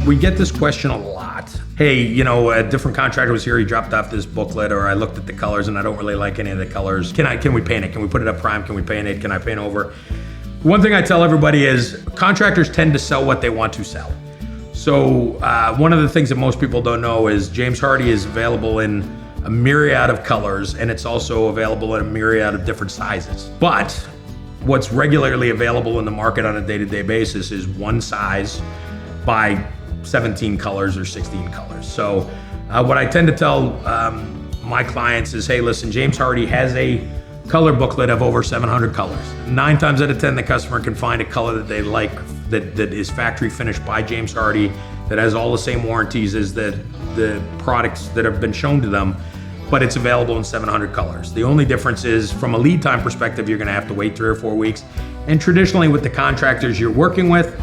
We get this question a lot. Hey, a different contractor was here, he dropped off this booklet, or I looked at the colors and I don't really like any of the colors. Can we paint it? Can we put it up prime? Can we paint it? Can I paint over? One thing I tell everybody is contractors tend to sell what they want to sell. So one of the things that most people don't know is James Hardie is available in a myriad of colors, and it's also available in a myriad of different sizes. But what's regularly available in the market on a day-to-day basis is one size by 17 colors or 16 colors. So what I tend to tell my clients is, hey, listen, James Hardie has a color booklet of over 700 colors. 9 times out of 10, the customer can find a color that they like that is factory finished by James Hardie, that has all the same warranties as the products that have been shown to them, but it's available in 700 colors. The only difference is, from a lead time perspective, you're gonna have to wait 3 or 4 weeks. And traditionally with the contractors you're working with,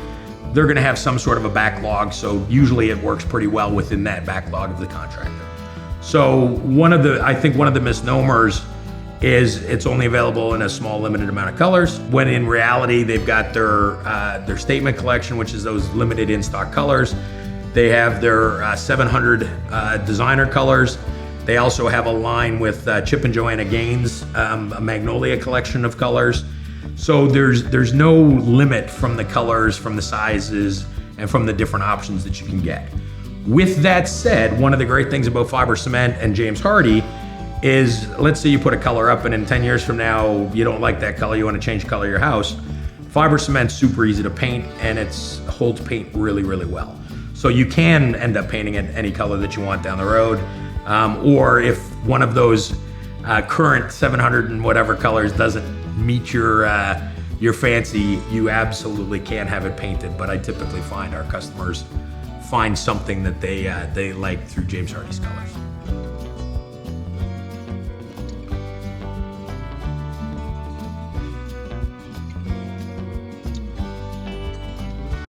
they're gonna have some sort of a backlog, so usually it works pretty well within that backlog of the contractor. So I think one of the misnomers is it's only available in a small limited amount of colors, when in reality they've got their statement collection, which is those limited in-stock colors. They have their 700 designer colors. They also have a line with Chip and Joanna Gaines, a Magnolia collection of colors. So there's no limit from the colors, from the sizes, and from the different options that you can get. With that said, one of the great things about fiber cement and James Hardie is, let's say you put a color up and in 10 years from now, you don't like that color, you want to change the color of your house. Fiber cement's super easy to paint, and it holds paint really, really well. So you can end up painting it any color that you want down the road. Or if one of those current 700 and whatever colors doesn't meet your fancy, you absolutely can have it painted. But I typically find our customers find something that they like through James Hardie's colors.